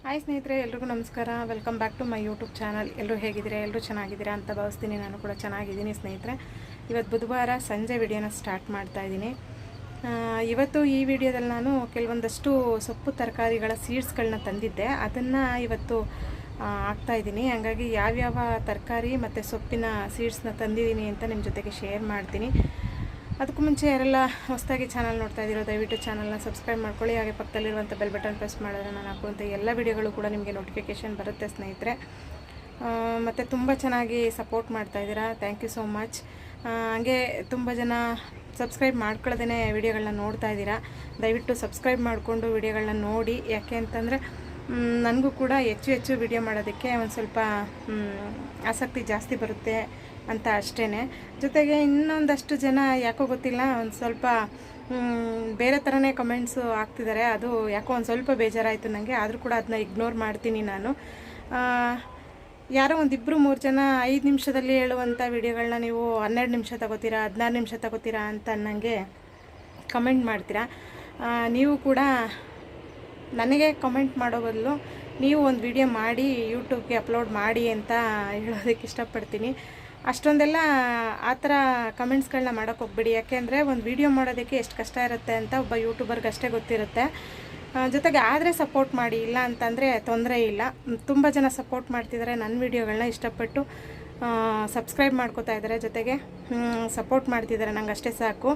Hi ಸ್ನೇಹಿತರೆ, ಎಲ್ರಿಗೂ ನಮಸ್ಕಾರ. Welcome back to my YouTube channel. ಎಲ್ಲರೂ ಹೇಗಿದ್ದೀರಾ? ಎಲ್ಲರೂ ಚೆನ್ನಾಗಿದ್ದೀರಾ ಅಂತ ಭಾವಿಸ್ತೀನಿ. ನಾನು ಕೂಡ ಚೆನ್ನಾಗಿದ್ದೀನಿ ಸ್ನೇಹಿತರೆ. ಇವತ್ತು ಬುಧವಾರ ಸಂಜೆ ವಿಡಿಯೋನ ಸ್ಟಾರ್ಟ್ ಮಾಡ್ತಾ ಇದ್ದೀನಿ. ಇವತ್ತು ಈ ವಿಡಿಯೋದಲ್ಲಿ ನಾನು ಕೆಲವೊಂದಷ್ಟು ಸೊಪ್ಪು ತರಕಾರಿಗಳ ಸೀಡ್ಸ್ಗಳನ್ನ ತಂದಿದ್ದೆ, ಅದನ್ನು ಇವತ್ತು ಹಾಕ್ತಾಯಿದ್ದೀನಿ. ಹಾಗಾಗಿ ಯಾವ್ಯಾವ ತರಕಾರಿ ಮತ್ತು ಸೊಪ್ಪಿನ ಸೀಡ್ಸ್ನ ತಂದಿದ್ದೀನಿ ಅಂತ ನಿಮ್ಮ ಜೊತೆಗೆ ಶೇರ್ ಮಾಡ್ತೀನಿ. ಅದಕ್ಕೂ ಮುಂಚೆ ಯಾರೆಲ್ಲ ಹೊಸದಾಗಿ ಚಾನಲ್ ನೋಡ್ತಾ ಇದ್ದೀರೋ ದಯವಿಟ್ಟು ಚಾನಲ್ನ ಸಬ್ಸ್ಕ್ರೈಬ್ ಮಾಡ್ಕೊಳ್ಳಿ. ಹಾಗೆ ಪಕ್ಕದಲ್ಲಿರುವಂಥ ಬೆಲ್ ಬಟನ್ ಪ್ರೆಸ್ ಮಾಡಿದ್ರೆ ನಾನು ಹಾಕುವಂಥ ಎಲ್ಲ ವಿಡಿಯೋಗಳು ಕೂಡ ನಿಮಗೆ ನೋಟಿಫಿಕೇಷನ್ ಬರುತ್ತೆ ಸ್ನೇಹಿತರೆ. ಮತ್ತು ತುಂಬ ಚೆನ್ನಾಗಿ ಸಪೋರ್ಟ್ ಮಾಡ್ತಾಯಿದ್ದೀರಾ, ಥ್ಯಾಂಕ್ ಯು ಸೋ ಮಚ್. ಹಾಗೆ ತುಂಬ ಜನ ಸಬ್ಸ್ಕ್ರೈಬ್ ಮಾಡ್ಕೊಳ್ಳೋದೇ ವಿಡಿಯೋಗಳನ್ನ ನೋಡ್ತಾ ಇದ್ದೀರಾ. ದಯವಿಟ್ಟು ಸಬ್ಸ್ಕ್ರೈಬ್ ಮಾಡಿಕೊಂಡು ವಿಡಿಯೋಗಳನ್ನ ನೋಡಿ. ಯಾಕೆ ಅಂತಂದರೆ ನನಗೂ ಕೂಡ ಹೆಚ್ಚು ವಿಡಿಯೋ ಮಾಡೋದಕ್ಕೆ ಒಂದು ಸ್ವಲ್ಪ ಆಸಕ್ತಿ ಜಾಸ್ತಿ ಬರುತ್ತೆ ಅಂತ ಅಷ್ಟೇ. ಜೊತೆಗೆ ಇನ್ನೊಂದಷ್ಟು ಜನ ಯಾಕೋ ಗೊತ್ತಿಲ್ಲ ಒಂದು ಸ್ವಲ್ಪ ಬೇರೆ ಥರನೇ ಕಮೆಂಟ್ಸು ಹಾಕ್ತಿದ್ದಾರೆ. ಅದು ಯಾಕೋ ಒಂದು ಸ್ವಲ್ಪ ಬೇಜಾರಾಯಿತು ನನಗೆ. ಆದರೂ ಕೂಡ ಅದನ್ನ ಇಗ್ನೋರ್ ಮಾಡ್ತೀನಿ ನಾನು. ಯಾರೋ ಒಂದಿಬ್ಬರು 3 ಜನ 5 ನಿಮಿಷದಲ್ಲಿ ಹೇಳುವಂಥ ವಿಡಿಯೋಗಳನ್ನ ನೀವು 12 ನಿಮಿಷ ತಗೋತೀರಾ, 16 ನಿಮಿಷ ತಗೋತೀರಾ ಅಂತ ನನಗೆ ಕಮೆಂಟ್ ಮಾಡ್ತೀರಾ. ನೀವು ಕೂಡ ನನಗೆ ಕಮೆಂಟ್ ಮಾಡೋ ಬದಲು ನೀವು ಒಂದು ವಿಡಿಯೋ ಮಾಡಿ ಯೂಟ್ಯೂಬ್ಗೆ ಅಪ್ಲೋಡ್ ಮಾಡಿ ಅಂತ ಹೇಳೋದಕ್ಕೆ ಇಷ್ಟಪಡ್ತೀನಿ. ಅಷ್ಟೊಂದೆಲ್ಲ ಆ ಥರ ಕಮೆಂಟ್ಸ್ಗಳನ್ನ ಮಾಡೋಕ್ಕೆ ಹೋಗ್ಬೇಡಿ. ಯಾಕೆಂದರೆ ಒಂದು ವಿಡಿಯೋ ಮಾಡೋದಕ್ಕೆ ಎಷ್ಟು ಕಷ್ಟ ಇರುತ್ತೆ ಅಂತ ಒಬ್ಬ ಯೂಟ್ಯೂಬರ್ಗೆ ಅಷ್ಟೇ ಗೊತ್ತಿರುತ್ತೆ. ಜೊತೆಗೆ ಆದರೆ ಸಪೋರ್ಟ್ ಮಾಡಿ, ಇಲ್ಲ ಅಂತಂದರೆ ತೊಂದರೆ ಇಲ್ಲ. ತುಂಬ ಜನ ಸಪೋರ್ಟ್ ಮಾಡ್ತಿದ್ದಾರೆ, ನನ್ನ ವಿಡಿಯೋಗಳನ್ನ ಇಷ್ಟಪಟ್ಟು ಸಬ್ಸ್ಕ್ರೈಬ್ ಮಾಡ್ಕೋತಾ ಇದ್ದಾರೆ, ಜೊತೆಗೆ ಸಪೋರ್ಟ್ ಮಾಡ್ತಿದ್ದಾರೆ. ನಂಗೆ ಅಷ್ಟೇ ಸಾಕು.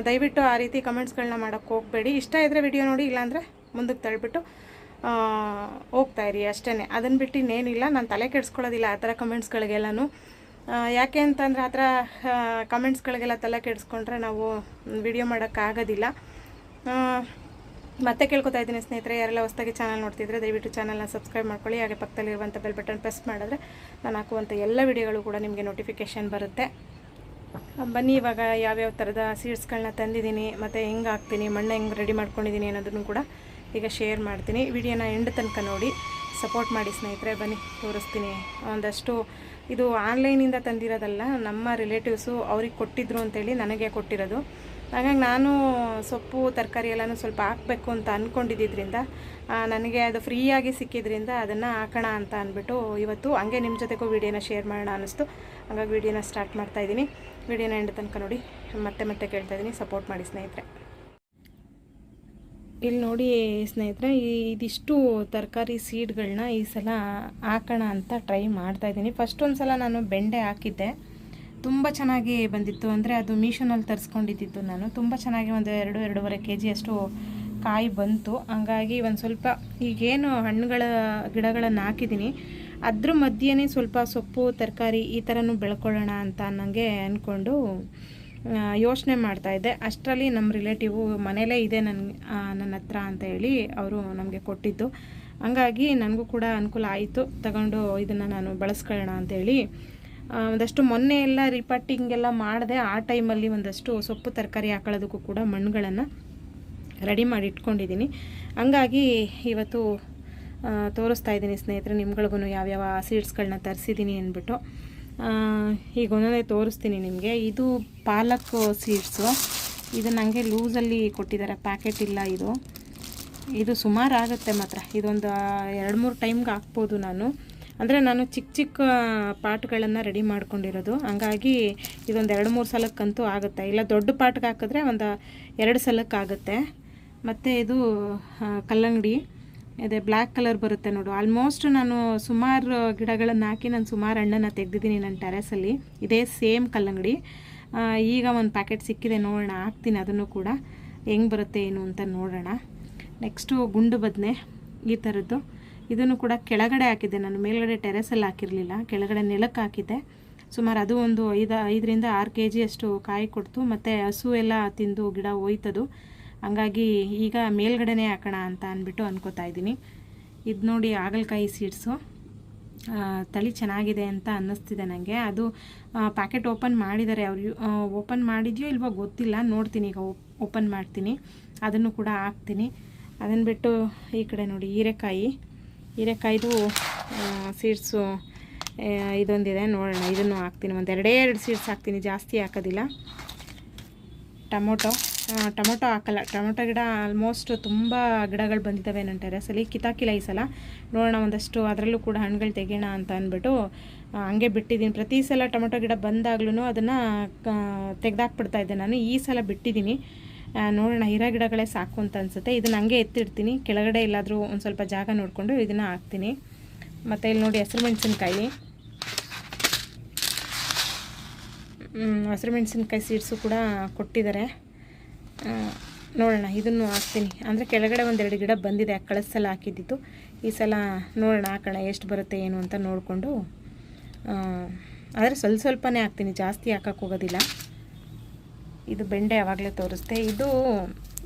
ದಯವಿಟ್ಟು ಆ ರೀತಿ ಕಮೆಂಟ್ಸ್ಗಳನ್ನ ಮಾಡೋಕ್ಕೆ ಹೋಗಬೇಡಿ. ಇಷ್ಟ ಇದ್ದರೆ ವಿಡಿಯೋ ನೋಡಿ, ಇಲ್ಲಾಂದರೆ ಮುಂದಕ್ಕೆ ತಳ್ಳಿಬಿಟ್ಟು ಹೋಗ್ತಾಯಿರಿ ಅಷ್ಟೇ. ಅದನ್ನು ಬಿಟ್ಟು ಇನ್ನೇನಿಲ್ಲ. ನಾನು ತಲೆ ಕೆಡಿಸ್ಕೊಳ್ಳೋದಿಲ್ಲ ಆ ಥರ ಕಮೆಂಟ್ಸ್ಗಳಿಗೆಲ್ಲನೂ. ಯಾಕೆ ಅಂತಂದರೆ ಆ ಥರ ಕಮೆಂಟ್ಸ್ಗಳಿಗೆಲ್ಲ ತಲೆ ಕೆಡಿಸ್ಕೊಂಡ್ರೆ ನಾವು ವಿಡಿಯೋ ಮಾಡೋಕ್ಕಾಗೋದಿಲ್ಲ. ಮತ್ತೆ ಕೇಳ್ಕೊತಾ ಇದ್ದೀನಿ ಸ್ನೇಹಿತರೆ, ಯಾರೆಲ್ಲ ಹೊಸದಾಗಿ ಚಾನಲ್ ನೋಡ್ತಿದ್ರೆ ದಯವಿಟ್ಟು ಚಾನಲ್ನ ಸಬ್ಸ್ಕ್ರೈಬ್ ಮಾಡ್ಕೊಳ್ಳಿ. ಹಾಗೆ ಪಕ್ಕದಲ್ಲಿರುವಂಥ ಬೆಲ್ ಬಟನ್ ಪ್ರೆಸ್ ಮಾಡಿದ್ರೆ ನಾನು ಹಾಕುವಂಥ ಎಲ್ಲ ವಿಡಿಯೋಗಳು ಕೂಡ ನಿಮಗೆ ನೋಟಿಫಿಕೇಷನ್ ಬರುತ್ತೆ. ಬನ್ನಿ, ಇವಾಗ ಯಾವ್ಯಾವ ಥರದ ಸೀಡ್ಸ್ಗಳನ್ನ ತಂದಿದ್ದೀನಿ ಮತ್ತು ಹೆಂಗೆ ಹಾಕ್ತೀನಿ, ಮಣ್ಣು ಹೆಂಗೆ ರೆಡಿ ಮಾಡ್ಕೊಂಡಿದ್ದೀನಿ ಅನ್ನೋದನ್ನು ಕೂಡ ಈಗ ಶೇರ್ ಮಾಡ್ತೀನಿ. ವಿಡಿಯೋನ ಎಂಡ್ ತನಕ ನೋಡಿ ಸಪೋರ್ಟ್ ಮಾಡಿ ಸ್ನೇಹಿತರೆ. ಬನ್ನಿ ತೋರಿಸ್ತೀನಿ. ಒಂದಷ್ಟು ಇದು ಆನ್ಲೈನಿಂದ ತಂದಿರೋದಲ್ಲ, ನಮ್ಮ ರಿಲೇಟಿವ್ಸು ಅವ್ರಿಗೆ ಕೊಟ್ಟಿದ್ರು ಅಂತೇಳಿ ನನಗೆ ಕೊಟ್ಟಿರೋದು. ಹಾಗಾಗಿ ನಾನು ಸೊಪ್ಪು ತರಕಾರಿ ಎಲ್ಲನೂ ಸ್ವಲ್ಪ ಹಾಕಬೇಕು ಅಂತ ಅಂದ್ಕೊಂಡಿದ್ದರಿಂದ ನನಗೆ ಅದು ಫ್ರೀಯಾಗಿ ಸಿಕ್ಕಿದ್ರಿಂದ ಅದನ್ನು ಹಾಕೋಣ ಅಂತ ಅಂದ್ಬಿಟ್ಟು ಇವತ್ತು ಹಂಗೆ ನಿಮ್ಮ ಜೊತೆಗೂ ವಿಡಿಯೋನ ಶೇರ್ ಮಾಡೋಣ ಅನ್ನಿಸ್ತು. ಹಾಗಾಗಿ ವಿಡಿಯೋನ ಸ್ಟಾರ್ಟ್ ಮಾಡ್ತಾಯಿದ್ದೀನಿ. ವಿಡಿಯೋನ ಎಂಡ್ ತನಕ ನೋಡಿ. ಮತ್ತೆ ಕೇಳ್ತಾಯಿದ್ದೀನಿ, ಸಪೋರ್ಟ್ ಮಾಡಿ ಸ್ನೇಹಿತರೆ. ಇಲ್ಲಿ ನೋಡಿ ಸ್ನೇಹಿತರೆ, ಇದಿಷ್ಟು ತರಕಾರಿ ಸೀಡ್ಗಳನ್ನ ಈ ಸಲ ಹಾಕೋಣ ಅಂತ ಟ್ರೈ ಮಾಡ್ತಾಯಿದ್ದೀನಿ. ಫಸ್ಟ್ ಒಂದು ಸಲ ನಾನು ಬೆಂಡೆ ಹಾಕಿದ್ದೆ, ತುಂಬ ಚೆನ್ನಾಗಿ ಬಂದಿತ್ತು. ಅಂದರೆ ಅದು ಮೀಶೋನಲ್ಲಿ ತರಿಸ್ಕೊಂಡಿದ್ದು ನಾನು. ತುಂಬ ಚೆನ್ನಾಗಿ ಒಂದು 2-2.5 kg ಅಷ್ಟು ಕಾಯಿ ಬಂತು. ಹಂಗಾಗಿ ಒಂದು ಸ್ವಲ್ಪ ಈಗೇನು ಹಣ್ಣುಗಳ ಗಿಡಗಳನ್ನು ಹಾಕಿದ್ದೀನಿ ಅದ್ರ ಮಧ್ಯೆನೇ ಸ್ವಲ್ಪ ಸೊಪ್ಪು ತರಕಾರಿ ಈ ಥರನೂ ಬೆಳ್ಕೊಳ್ಳೋಣ ಅಂತ ನನಗೆ ಅಂದ್ಕೊಂಡು ಯೋಚನೆ ಮಾಡ್ತಾಯಿದ್ದೆ. ಅಷ್ಟರಲ್ಲಿ ನಮ್ಮ ರಿಲೇಟಿವು ಮನೇಲೇ ಇದೆ ನನ್ನ ಹತ್ರ ಅಂತ ಹೇಳಿ ಅವರು ನಮಗೆ ಕೊಟ್ಟಿದ್ದು. ಹಂಗಾಗಿ ನನಗೂ ಕೂಡ ಅನುಕೂಲ ಆಯಿತು, ತಗೊಂಡು ಇದನ್ನು ನಾನು ಬಳಸ್ಕೊಳ್ಳೋಣ ಅಂಥೇಳಿ ಒಂದಷ್ಟು ಮೊನ್ನೆ ಎಲ್ಲ ರಿಪಟ್ಟಿಂಗೆಲ್ಲ ಮಾಡಿದೆ. ಆ ಟೈಮಲ್ಲಿ ಒಂದಷ್ಟು ಸೊಪ್ಪು ತರಕಾರಿ ಹಾಕೊಳ್ಳೋದಕ್ಕೂ ಕೂಡ ಮಣ್ಣುಗಳನ್ನು ರೆಡಿ ಮಾಡಿ ಇಟ್ಕೊಂಡಿದ್ದೀನಿ. ಹಂಗಾಗಿ ಇವತ್ತು ತೋರಿಸ್ತಾ ಇದ್ದೀನಿ ಸ್ನೇಹಿತರೆ ನಿಮ್ಗಳಿಗೂ ಯಾವ್ಯಾವ ಸೀಡ್ಸ್ಗಳನ್ನ ತರಿಸಿದ್ದೀನಿ ಅಂದ್ಬಿಟ್ಟು. ಈಗ ಒಂದೊಂದೇ ತೋರಿಸ್ತೀನಿ ನಿಮಗೆ. ಇದು ಪಾಲಕ್ ಸೀಡ್ಸು. ಇದು ನನಗೆ ಲೂಸಲ್ಲಿ ಕೊಟ್ಟಿದ್ದಾರೆ, ಪ್ಯಾಕೆಟ್ ಇಲ್ಲ. ಇದು ಸುಮಾರು ಆಗುತ್ತೆ ಮಾತ್ರ. ಇದೊಂದು 2-3 ಟೈಮ್ಗೆ ಹಾಕ್ಬೋದು ನಾನು. ಅಂದರೆ ನಾನು ಚಿಕ್ಕ ಪಾಟ್ಗಳನ್ನು ರೆಡಿ ಮಾಡ್ಕೊಂಡಿರೋದು. ಹಂಗಾಗಿ ಇದೊಂದು 2-3 ಸಲಕ್ಕಂತೂ ಆಗುತ್ತೆ. ಇಲ್ಲ ದೊಡ್ಡ ಪಾಟ್ಗೆ ಹಾಕಿದ್ರೆ ಒಂದು 2 ಸಲಕ್ಕಾಗುತ್ತೆ. ಮತ್ತು ಇದು ಕಲ್ಲಂಗಡಿ ಇದೆ, ಬ್ಲ್ಯಾಕ್ ಕಲರ್ ಬರುತ್ತೆ ನೋಡು. ಆಲ್ಮೋಸ್ಟ್ ನಾನು ಸುಮಾರು ಗಿಡಗಳನ್ನು ಹಾಕಿ ನಾನು ಸುಮಾರು ಹಣ್ಣನ್ನು ತೆಗೆದಿದ್ದೀನಿ ನನ್ನ ಟೆರೆಸಲ್ಲಿ. ಇದೇ ಸೇಮ್ ಕಲ್ಲಂಗಡಿ. ಈಗ ಒಂದು ಪ್ಯಾಕೆಟ್ ಸಿಕ್ಕಿದೆ, ನೋಡೋಣ ಹಾಕ್ತೀನಿ ಅದನ್ನು ಕೂಡ, ಹೆಂಗೆ ಬರುತ್ತೆ ಏನು ಅಂತ ನೋಡೋಣ. ನೆಕ್ಸ್ಟು ಗುಂಡು ಬದನೆ ಈ ಥರದ್ದು. ಇದನ್ನು ಕೂಡ ಕೆಳಗಡೆ ಹಾಕಿದ್ದೆ ನಾನು, ಮೇಲ್ಗಡೆ ಟೆರೆಸಲ್ಲಿ ಹಾಕಿರಲಿಲ್ಲ, ಕೆಳಗಡೆ ನೆಲಕ್ಕೆ ಹಾಕಿದ್ದೆ. ಸುಮಾರು ಅದು ಒಂದು 5-6 kg ಅಷ್ಟು ಕಾಯಿ ಕೊಡ್ತು. ಮತ್ತು ಹಸು ಎಲ್ಲ ತಿಂದು ಗಿಡ ಹೋಯ್ತದು. ಹಂಗಾಗಿ ಈಗ ಮೇಲ್ಗಡೆನೇ ಹಾಕೋಣ ಅಂತ ಅಂದ್ಬಿಟ್ಟು ಅನ್ಕೋತಾ ಇದ್ದೀನಿ. ಇದು ನೋಡಿ ಹಾಗಲಕಾಯಿ ಸೀಡ್ಸು. ತಳಿ ಚೆನ್ನಾಗಿದೆ ಅಂತ ಅನ್ನಿಸ್ತಿದೆ ನನಗೆ. ಅದು ಪ್ಯಾಕೆಟ್ ಓಪನ್ ಮಾಡಿದ್ದಾರೆ ಅವರು. ಓಪನ್ ಮಾಡಿದೆಯೋ ಇಲ್ವೋ ಗೊತ್ತಿಲ್ಲ, ನೋಡ್ತೀನಿ. ಈಗ ಓಪನ್ ಮಾಡ್ತೀನಿ, ಅದನ್ನು ಕೂಡ ಹಾಕ್ತೀನಿ. ಅದನ್ನು ಬಿಟ್ಟು ಈ ಕಡೆ ನೋಡಿ ಹೀರೆಕಾಯಿದು ಸೀಡ್ಸು ಇದೊಂದಿದೆ, ನೋಡೋಣ. ಇದನ್ನು ಹಾಕ್ತೀನಿ. ಒಂದು 2 ಸೀಡ್ಸ್ ಹಾಕ್ತೀನಿ, ಜಾಸ್ತಿ ಹಾಕೋದಿಲ್ಲ. ಟೊಮೊಟೊ ಟೊಮೊಟೊ ಹಾಕಲ್ಲ. ಟೊಮೊಟೊ ಗಿಡ ಆಲ್ಮೋಸ್ಟ್ ತುಂಬ ಗಿಡಗಳು ಬಂದಿದ್ದಾವೆ ನನ್ನ ಟೆರೆಸಲ್ಲಿ. ಕಿತ್ತಾಕಿಲ್ಲ ಈ ಸಲ, ನೋಡೋಣ ಒಂದಷ್ಟು ಅದರಲ್ಲೂ ಕೂಡ ಹಣ್ಣುಗಳು ತೆಗೆಯೋಣ ಅಂತ ಅಂದ್ಬಿಟ್ಟು ಹಂಗೆ ಬಿಟ್ಟಿದ್ದೀನಿ. ಪ್ರತಿ ಸಲ ಟೊಮೊಟೊ ಗಿಡ ಬಂದಾಗ್ಲೂ ಅದನ್ನು ತೆಗೆದಾಕ್ಬಿಡ್ತಾಯಿದ್ದೆ ನಾನು. ಈ ಸಲ ಬಿಟ್ಟಿದ್ದೀನಿ. ನೋಡೋಣ, ಇರೋ ಗಿಡಗಳೇ ಸಾಕು ಅಂತ ಅನಿಸುತ್ತೆ. ಇದನ್ನು ಹಂಗೆ ಎತ್ತಿಡ್ತೀನಿ. ಕೆಳಗಡೆ ಎಲ್ಲಾದರೂ ಒಂದು ಸ್ವಲ್ಪ ಜಾಗ ನೋಡಿಕೊಂಡು ಇದನ್ನು ಹಾಕ್ತೀನಿ. ಮತ್ತು ಇಲ್ಲಿ ನೋಡಿ ಹಸಿರು ಮೆಣಸಿನ್ಕಾಯಿ ಸೀಡ್ಸು ಕೂಡ ಕೊಟ್ಟಿದ್ದಾರೆ. ನೋಡೋಣ, ಇದನ್ನು ಹಾಕ್ತೀನಿ. ಅಂದರೆ ಕೆಳಗಡೆ ಒಂದೆರಡು ಗಿಡ ಬಂದಿದೆ, ಕಳೆದ ಸಲ ಹಾಕಿದ್ದಿತ್ತು. ಈ ಸಲ ನೋಡೋಣ, ಹಾಕೋಣ ಎಷ್ಟು ಬರುತ್ತೆ ಏನು ಅಂತ ನೋಡಿಕೊಂಡು. ಆದರೆ ಸ್ವಲ್ಪನೇ ಹಾಕ್ತೀನಿ, ಜಾಸ್ತಿ ಹಾಕೋಕ್ಕೆ ಹೋಗೋದಿಲ್ಲ. ಇದು ಬೆಂಡೆ ಆವಾಗಲೇ ತೋರಿಸ್ದೆ. ಇದು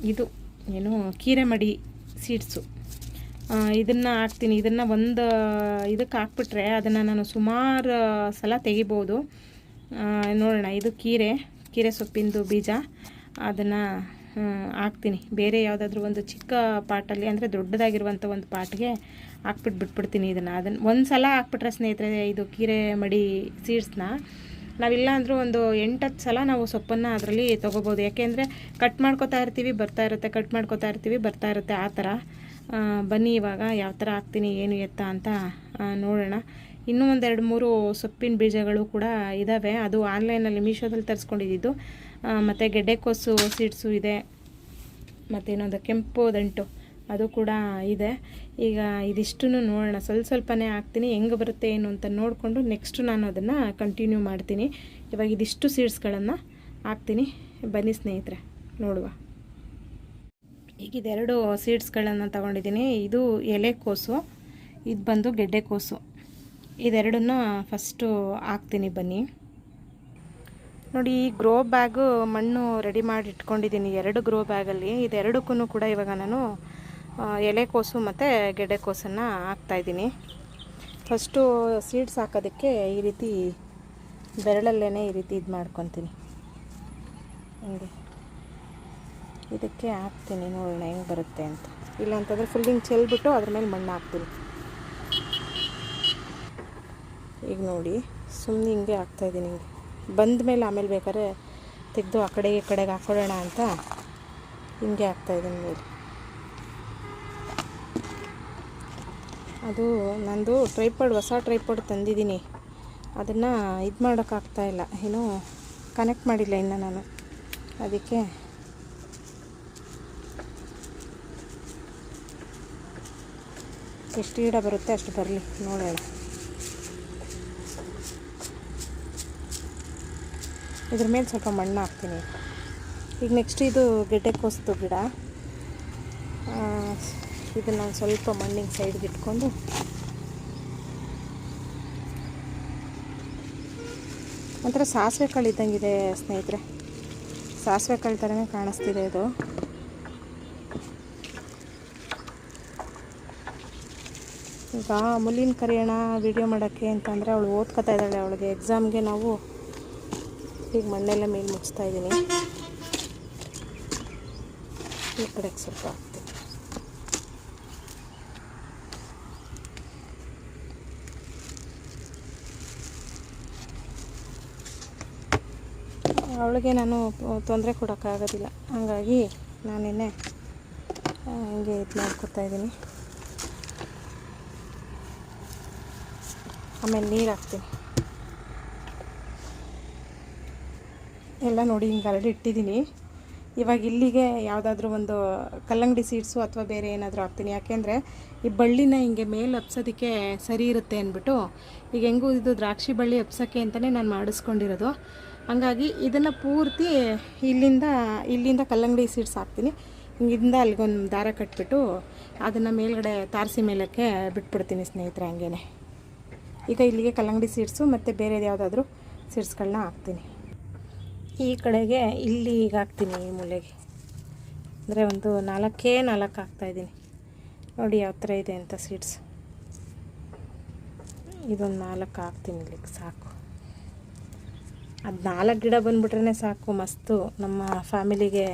ಏನು ಕೀರೆ ಮಡಿ ಸೀಡ್ಸು, ಇದನ್ನು ಹಾಕ್ತೀನಿ. ಇದನ್ನು ಒಂದು ಇದಕ್ಕೆ ಹಾಕ್ಬಿಟ್ರೆ ಅದನ್ನು ನಾನು ಸುಮಾರು ಸಲ ತೆಗಿಬೋದು. ನೋಡೋಣ, ಇದು ಕೀರೆ ಸೊಪ್ಪಿಂದು ಬೀಜ, ಅದನ್ನು ಹಾಕ್ತೀನಿ. ಬೇರೆ ಯಾವುದಾದ್ರೂ ಒಂದು ಚಿಕ್ಕ ಪಾಟಲ್ಲಿ, ಅಂದರೆ ದೊಡ್ಡದಾಗಿರುವಂಥ ಒಂದು ಪಾಟ್ಗೆ ಬಿಟ್ಬಿಡ್ತೀನಿ. ಅದನ್ನು ಒಂದು ಸಲ ಹಾಕ್ಬಿಟ್ರೆ ಸ್ನೇಹಿತರೆ, ಇದು ಕೀರೆ ಮಡಿ ಸೀಡ್ಸ್ನ ನಾವಿಲ್ಲ ಅಂದರೂ ಒಂದು 8-10 ಸಲ ನಾವು ಸೊಪ್ಪನ್ನು ಅದರಲ್ಲಿ ತೊಗೋಬೋದು. ಯಾಕೆಂದರೆ ಕಟ್ ಮಾಡ್ಕೋತಾ ಇರ್ತೀವಿ, ಬರ್ತಾ ಇರುತ್ತೆ ಆ ಥರ. ಬನ್ನಿ ಇವಾಗ ಯಾವ ಥರ ಹಾಕ್ತೀನಿ ಏನು ಎತ್ತ ಅಂತ ನೋಡೋಣ. ಇನ್ನೂ 1-2-3 ಸೊಪ್ಪಿನ ಬೀಜಗಳು ಕೂಡ ಇದ್ದಾವೆ. ಅದು ಆನ್ಲೈನಲ್ಲಿ ಮೀಶೋದಲ್ಲಿ ತರಿಸ್ಕೊಂಡಿದ್ದು. ಮತ್ತು ಗೆಡ್ಡೆಕೋಸು ಸೀಡ್ಸು ಇದೆ, ಮತ್ತು ಇನ್ನೊಂದು ಕೆಂಪು ದಂಟು ಅದು ಕೂಡ ಇದೆ. ಈಗ ಇದಿಷ್ಟು ನೋಡೋಣ, ಸ್ವಲ್ಪನೇ ಹಾಕ್ತೀನಿ. ಹೆಂಗೆ ಬರುತ್ತೆ ಏನು ಅಂತ ನೋಡಿಕೊಂಡು ನೆಕ್ಸ್ಟು ನಾನು ಅದನ್ನು ಕಂಟಿನ್ಯೂ ಮಾಡ್ತೀನಿ. ಇವಾಗ ಇದಿಷ್ಟು ಸೀಡ್ಸ್ಗಳನ್ನು ಹಾಕ್ತೀನಿ. ಬನ್ನಿ ಸ್ನೇಹಿತರೆ ನೋಡುವ. ಈಗ ಇದೆರಡು ಸೀಡ್ಸ್ಗಳನ್ನು ತಗೊಂಡಿದ್ದೀನಿ. ಇದು ಎಲೆಕೋಸು, ಇದು ಬಂದು ಗೆಡ್ಡೆಕೋಸು. ಇದೆರಡನ್ನು ಫಸ್ಟು ಹಾಕ್ತೀನಿ ಬನ್ನಿ. ನೋಡಿ, ಈ ಗ್ರೋ ಬ್ಯಾಗು ಮಣ್ಣು ರೆಡಿ ಮಾಡಿ ಇಟ್ಕೊಂಡಿದ್ದೀನಿ, 2 ಗ್ರೋ ಬ್ಯಾಗಲ್ಲಿ. ಇದೆರಡಕ್ಕೂ ಕೂಡ ಇವಾಗ ನಾನು ಎಲೆಕೋಸು ಮತ್ತು ಗೆಡ್ಡೆಕೋಸನ್ನು ಹಾಕ್ತಾಯಿದ್ದೀನಿ. ಫಸ್ಟು ಸೀಡ್ಸ್ ಹಾಕೋದಕ್ಕೆ ಈ ರೀತಿ ಬೆರಳಲ್ಲೇ ಈ ರೀತಿ ಇದು ಮಾಡ್ಕೊತೀನಿ. ಹಿಂಗೆ ಇದಕ್ಕೆ ಹಾಕ್ತೀನಿ, ನೋಡೋಣ ಹೆಂಗೆ ಬರುತ್ತೆ ಅಂತ. ಇಲ್ಲ ಅಂತಂದರೆ ಫುಲ್ಲಿಂಗ್ ಚೆಲ್ಬಿಟ್ಟು ಅದ್ರ ಮೇಲೆ ಮಣ್ಣು ಹಾಕ್ತೀನಿ. ಈಗ ನೋಡಿ, ಸುಮ್ಮನೆ ಹಿಂಗೆ ಹಾಕ್ತಾಯಿದ್ದೀನಿ. ಹಿಂಗೆ ಬಂದ ಮೇಲೆ ಆಮೇಲೆ ಬೇಕಾದ್ರೆ ತೆಗೆದು ಆ ಕಡೆಗೆ ಈ ಕಡೆಗೆ ಹಾಕೊಳ್ಳೋಣ ಅಂತ ಹಿಂಗೆ ಹಾಕ್ತಾಯಿದ್ದೀನಿ ನೋಡಿ. ಅದು ನಂದು ಹೊಸ ಟ್ರೈಪಾಡ್ ತಂದಿದ್ದೀನಿ. ಅದನ್ನು ಇದು ಮಾಡೋಕ್ಕಾಗ್ತಾಯಿಲ್ಲ, ಏನೂ ಕನೆಕ್ಟ್ ಮಾಡಿಲ್ಲ ಇನ್ನು ನಾನು. ಅದಕ್ಕೆ ಎಷ್ಟು ಗಿಡ ಬರುತ್ತೆ ಅಷ್ಟು ಬರಲಿ, ನೋಡೋಣ. ಇದ್ರ ಮೇಲೆ ಸ್ವಲ್ಪ ಮಣ್ಣು ಹಾಕ್ತೀನಿ. ಈಗ ನೆಕ್ಸ್ಟ್ ಇದು ಗೆಡ್ಡೆಕೋಸು ಗಿಡ. ಇದನ್ನು ಸ್ವಲ್ಪ ಮಣ್ಣಿಗೆ ಸೈಡ್ಗೆ ಇಟ್ಕೊಂಡು ಒಂಥರ ಸಾಸಿವೆ ಕಾಳು ಇದ್ದಂಗಿದೆ ಸ್ನೇಹಿತರೆ. ಸಾಸಿವೆ ಕಾಳು ಥರನೇ ಕಾಣಿಸ್ತಿದೆ ಇದು. ಈಗ ಮುಲ್ಲಿನ ಕರೆಯೋಣ ವಿಡಿಯೋ ಮಾಡೋಕ್ಕೆ ಅಂತಂದರೆ ಅವಳು ಓದ್ಕೊತಾ ಇದ್ದಾಳೆ. ಅವಳಿಗೆ ಎಕ್ಸಾಮ್ಗೆ ನಾವು ಈಗ ಮಣ್ಣೆಲ್ಲ ಮೇಲೆ ಮುಚ್ತಾ ಇದ್ದೀನಿ. ಈ ಕಡೆಗೆ ಸ್ವಲ್ಪ ಹಾಕ್ತೀನಿ. ಅವಳಿಗೆ ನಾನು ತೊಂದರೆ ಕೊಡೋಕ್ಕಾಗೋದಿಲ್ಲ, ಹಾಗಾಗಿ ನಾನೇನೆ ಹಿಂಗೆ ಇದು ಮಾಡ್ಕೊತಾ ಇದ್ದೀನಿ. ಆಮೇಲೆ ನೀರು ಹಾಕ್ತೀನಿ. ಎಲ್ಲ ನೋಡಿ ಹಿಂಗೆ ಹರಡಿ ಇಟ್ಟಿದ್ದೀನಿ. ಇವಾಗ ಇಲ್ಲಿಗೆ ಯಾವುದಾದ್ರೂ ಒಂದು ಕಲ್ಲಂಗಡಿ ಸೀಡ್ಸು ಅಥವಾ ಬೇರೆ ಏನಾದರೂ ಹಾಕ್ತೀನಿ. ಯಾಕೆಂದರೆ ಈ ಬಳ್ಳಿನ ಹಿಂಗೆ ಮೇಲೆ ಹಬ್ಸೋದಕ್ಕೆ ಸರಿ ಇರುತ್ತೆ ಅಂದ್ಬಿಟ್ಟು, ಈಗ ಹೆಂಗೂ ಇದು ದ್ರಾಕ್ಷಿ ಬಳ್ಳಿ ಹಬ್ಸೋಕ್ಕೆ ಅಂತಲೇ ನಾನು ಮಾಡಿಸ್ಕೊಂಡಿರೋದು. ಹಾಗಾಗಿ ಇದನ್ನು ಪೂರ್ತಿ ಇಲ್ಲಿಂದ ಕಲ್ಲಂಗಡಿ ಸೀಡ್ಸ್ ಹಾಕ್ತೀನಿ. ಹಿಂಗಿಂದ ಅಲ್ಲಿಗೊಂದು ದಾರ ಕಟ್ಬಿಟ್ಟು ಅದನ್ನು ಮೇಲ್ಗಡೆ ತಾರಸಿ ಮೇಲಕ್ಕೆ ಬಿಟ್ಬಿಡ್ತೀನಿ ಸ್ನೇಹಿತರೆ. ಹಂಗೇ ಈಗ ಇಲ್ಲಿಗೆ ಕಲ್ಲಂಗಡಿ ಸೀಡ್ಸು ಮತ್ತು ಬೇರೆದು ಯಾವುದಾದ್ರೂ ಸೀಡ್ಸ್ಗಳನ್ನ ಹಾಕ್ತೀನಿ. ಈ ಕಡೆಗೆ ಇಲ್ಲಿ ಈಗ ಹಾಕ್ತೀನಿ, ಈ ಮೂಲೆಗೆ. ಅಂದರೆ ಒಂದು 4 ಹಾಕ್ತಾಯಿದ್ದೀನಿ. ನೋಡಿ ಯಾವ ಥರ ಇದೆ ಅಂತ ಸೀಡ್ಸ್. ಇದೊಂದು 4 ಹಾಕ್ತೀನಿ ಇಲ್ಲಿಗೆ, ಸಾಕು. ಅದು 4 ಗಿಡ ಬಂದುಬಿಟ್ರೆ ಸಾಕು, ಮಸ್ತು. ನಮ್ಮ ಫ್ಯಾಮಿಲಿಗೆ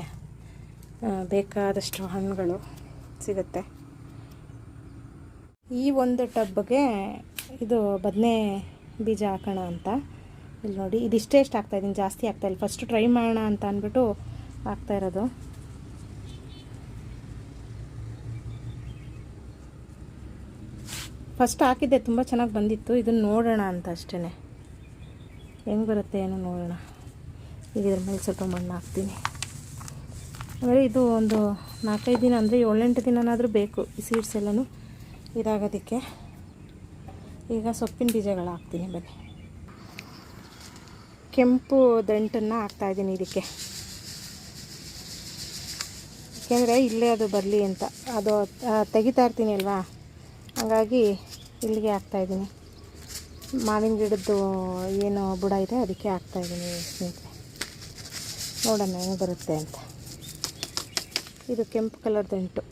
ಬೇಕಾದಷ್ಟು ಹಣ್ಣುಗಳು ಸಿಗುತ್ತೆ. ಈ ಒಂದು ಟಬ್ಗೆ ಇದು ಬದನೆ ಬೀಜ ಹಾಕೋಣ ಅಂತ. ಇಲ್ಲಿ ನೋಡಿ, ಇದಿಷ್ಟೇ ಆಗ್ತಾಯಿದ್ದೀನಿ, ಜಾಸ್ತಿ ಆಗ್ತಾಯಿಲ್ಲ. ಫಸ್ಟು ಟ್ರೈ ಮಾಡೋಣ ಅಂತ ಅಂದ್ಬಿಟ್ಟು ಹಾಕ್ತಾಯಿರೋದು. ಫಸ್ಟ್ ಹಾಕಿದ್ದೆ, ತುಂಬ ಚೆನ್ನಾಗಿ ಬಂದಿತ್ತು. ಇದನ್ನು ನೋಡೋಣ ಅಂತ ಅಷ್ಟೇ, ಹೆಂಗೆ ಬರುತ್ತೆ ಏನೋ ನೋಡೋಣ. ಈಗ ಇದ್ರ ಮೇಲೆ ಸ್ವಲ್ಪ ಮಣ್ಣು ಹಾಕ್ತೀನಿ. ಅಂದರೆ ಇದು ಒಂದು 4-5 ದಿನ, ಅಂದರೆ 7-8 ದಿನನಾದರೂ ಬೇಕು ಈ ಸೀಡ್ಸ್ ಎಲ್ಲನೂ ಇದಾಗೋದಕ್ಕೆ. ಈಗ ಸೊಪ್ಪಿನ ಬೀಜಗಳು ಹಾಕ್ತೀನಿ ಬನ್ನಿ. ಕೆಂಪು ದಂಟನ್ನು ಹಾಕ್ತಾಯಿದ್ದೀನಿ ಇದಕ್ಕೆ, ಏಕೆಂದರೆ ಇಲ್ಲೇ ಅದು ಬರಲಿ ಅಂತ. ಅದು ತೆಗಿತಾ ಇರ್ತೀನಿ ಅಲ್ವಾ, ಹಾಗಾಗಿ ಇಲ್ಲಿಗೆ ಹಾಕ್ತಾಯಿದ್ದೀನಿ. ಮಾವಿನ ಗಿಡದ್ದು ಏನು ಬುಡ ಇದೆ ಅದಕ್ಕೆ ಹಾಕ್ತಾಯಿದ್ದೀನಿ ಸ್ನೇಹಿತರೆ. ನೋಡೋಣ ಹೆಂಗೆ ಬರುತ್ತೆ ಅಂತ. ಇದು ಕೆಂಪು ಕಲರ್ ದಂಟು.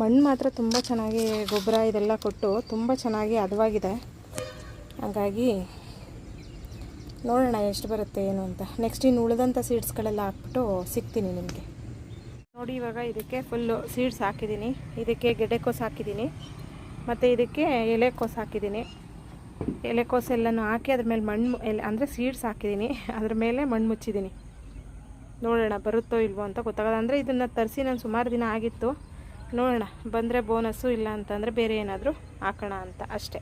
ಮಣ್ಣು ಮಾತ್ರ ತುಂಬ ಚೆನ್ನಾಗಿ ಗೊಬ್ಬರ ಇದೆಲ್ಲ ಕೊಟ್ಟು ತುಂಬ ಚೆನ್ನಾಗಿ ಹದವಾಗಿದೆ. ಹಾಗಾಗಿ ನೋಡೋಣ ಎಷ್ಟು ಬರುತ್ತೆ ಏನು ಅಂತ. ನೆಕ್ಸ್ಟ್ ಇನ್ನು ಉಳಿದಂಥ ಸೀಡ್ಸ್ಗಳೆಲ್ಲ ಹಾಕ್ಬಿಟ್ಟು ಸಿಗ್ತೀನಿ ನಿಮಗೆ. ನೋಡಿ, ಇವಾಗ ಇದಕ್ಕೆ ಫುಲ್ಲು ಸೀಡ್ಸ್ ಹಾಕಿದ್ದೀನಿ. ಇದಕ್ಕೆ ಗೆಡ್ಡೆಕೋಸು ಹಾಕಿದ್ದೀನಿ, ಮತ್ತು ಇದಕ್ಕೆ ಎಲೆಕೋಸು ಹಾಕಿದ್ದೀನಿ. ಎಲೆಕೋಸು ಎಲ್ಲನೂ ಹಾಕಿ ಅದ್ರ ಮೇಲೆ ಮಣ್ಣು ಅಂದರೆ ಸೀಡ್ಸ್ ಹಾಕಿದ್ದೀನಿ, ಅದ್ರ ಮೇಲೆ ಮಣ್ಣು ಮುಚ್ಚಿದ್ದೀನಿ. ನೋಡೋಣ ಬರುತ್ತೋ ಇಲ್ವೋ ಅಂತ ಗೊತ್ತಾಗೋದು. ಅಂದರೆ ಇದನ್ನು ತರಿಸಿ ನಾನು ಸುಮಾರು ದಿನ ಆಗಿತ್ತು. ನೋಡೋಣ ಬಂದರೆ ಬೋನಸ್ಸು, ಇಲ್ಲ ಅಂತಂದರೆ ಬೇರೆ ಏನಾದರೂ ಹಾಕೋಣ ಅಂತ ಅಷ್ಟೇ.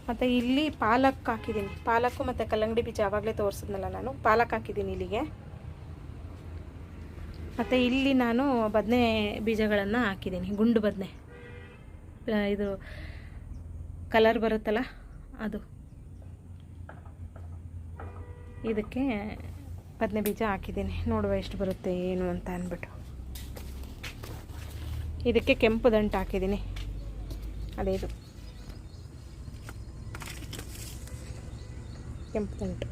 ಮತ್ತು ಇಲ್ಲಿ ಪಾಲಕ್ ಹಾಕಿದ್ದೀನಿ. ಪಾಲಕ್ಕು ಮತ್ತು ಕಲ್ಲಂಗಡಿ ಬೀಜ ಆವಾಗಲೇ ತೋರಿಸಿದ್ನಲ್ಲ ನಾನು, ಪಾಲಕ್ ಹಾಕಿದ್ದೀನಿ ಇಲ್ಲಿಗೆ. ಮತ್ತು ಇಲ್ಲಿ ನಾನು ಬದನೆ ಬೀಜಗಳನ್ನು ಹಾಕಿದ್ದೀನಿ, ಗುಂಡು ಬದನೆ, ಇದು ಕಲರ್ ಬರುತ್ತಲ್ಲ ಅದು. ಇದಕ್ಕೆ ಬದನೆ ಬೀಜ ಹಾಕಿದ್ದೀನಿ. ನೋಡುವ ಎಷ್ಟು ಬರುತ್ತೆ ಏನು ಅಂತ ಅಂದ್ಬಿಟ್ಟು. ಇದಕ್ಕೆ ಕೆಂಪು ದಂಟು ಹಾಕಿದ್ದೀನಿ, ಅದೇ ಇದು ಕೆಂಪು ದಂಟು.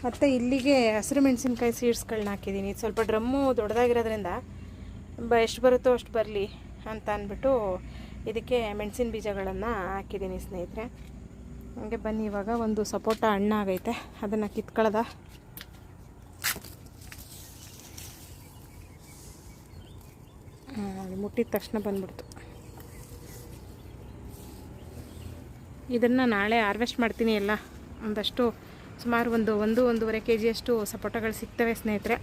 ಮತ್ತು ಇಲ್ಲಿಗೆ ಹಸಿರು ಮೆಣಸಿನ್ಕಾಯಿ ಸೀಡ್ಸ್ಗಳನ್ನ ಹಾಕಿದ್ದೀನಿ. ಸ್ವಲ್ಪ ಡ್ರಮ್ಮು ದೊಡ್ಡದಾಗಿರೋದ್ರಿಂದ ಎಷ್ಟು ಬರುತ್ತೋ ಅಷ್ಟು ಬರಲಿ ಅಂತ ಅಂದ್ಬಿಟ್ಟು ಇದಕ್ಕೆ ಮೆಣಸಿನ ಬೀಜಗಳನ್ನು ಹಾಕಿದ್ದೀನಿ ಸ್ನೇಹಿತರೆ. ಹಾಗೆ ಬನ್ನಿ, ಇವಾಗ ಒಂದು ಸಪೋಟ ಹಣ್ಣಾಗೈತೆ, ಅದನ್ನು ಕಿತ್ಕೊಳ್ಳೋದ. ಮುಟ್ಟಿದ ತಕ್ಷಣ ಬಂದ್ಬಿಡ್ತು. ಇದನ್ನು ನಾಳೆ ಹಾರ್ವೆಸ್ಟ್ ಮಾಡ್ತೀನಿ. ಎಲ್ಲ ಒಂದಷ್ಟು ಸುಮಾರು 1-1.5 kg ಅಷ್ಟು ಸಪೋಟಗಳು ಸಿಗ್ತವೆ ಸ್ನೇಹಿತರೆ.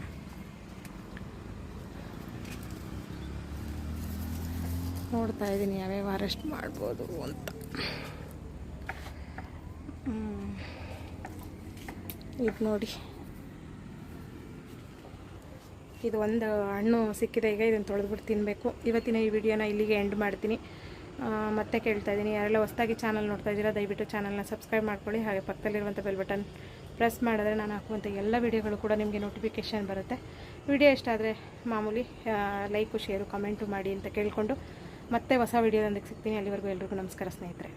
ನೋಡ್ತಾ ಇದ್ದೀನಿ ಯಾವ್ಯಾವ ಹಾರ್ವೆಸ್ಟ್ ಮಾಡ್ಬೋದು ಅಂತ. ಇದು ನೋಡಿ, ಇದು ಒಂದು ಹಣ್ಣು ಸಿಕ್ಕಿದೆ. ಈಗ ಇದನ್ನು ತೊಳೆದ್ಬಿಟ್ಟು ತಿನ್ನಬೇಕು. ಇವತ್ತಿನ ಈ ವಿಡಿಯೋನ ಇಲ್ಲಿಗೆ ಎಂಡ್ ಮಾಡ್ತೀನಿ. ಮತ್ತೆ ಕೇಳ್ತಾ ಇದ್ದೀನಿ, ಯಾರೆಲ್ಲ ಹೊಸದಾಗಿ ಚಾನಲ್ ನೋಡ್ತಾ ಇದ್ದೀರಾ ದಯವಿಟ್ಟು ಚಾನಲ್ನ ಸಬ್ಸ್ಕ್ರೈಬ್ ಮಾಡ್ಕೊಳ್ಳಿ. ಹಾಗೆ ಪಕ್ಕದಲ್ಲಿರುವಂಥ ಬೆಲ್ ಬಟನ್ ಪ್ರೆಸ್ ಮಾಡಿದ್ರೆ ನಾನು ಹಾಕುವಂಥ ಎಲ್ಲ ವಿಡಿಯೋಗಳು ಕೂಡ ನಿಮಗೆ ನೋಟಿಫಿಕೇಷನ್ ಬರುತ್ತೆ. ವಿಡಿಯೋ ಇಷ್ಟ ಆದರೆ ಮಾಮೂಲಿ ಲೈಕು, ಶೇರು, ಕಮೆಂಟು ಮಾಡಿ ಅಂತ ಕೇಳಿಕೊಂಡು ಮತ್ತೆ ಹೊಸ ವಿಡಿಯೋದೊಂದಿಗೆ ಸಿಗ್ತೀನಿ. ಅಲ್ಲಿವರೆಗೂ ಎಲ್ರಿಗೂ ನಮಸ್ಕಾರ ಸ್ನೇಹಿತರೆ.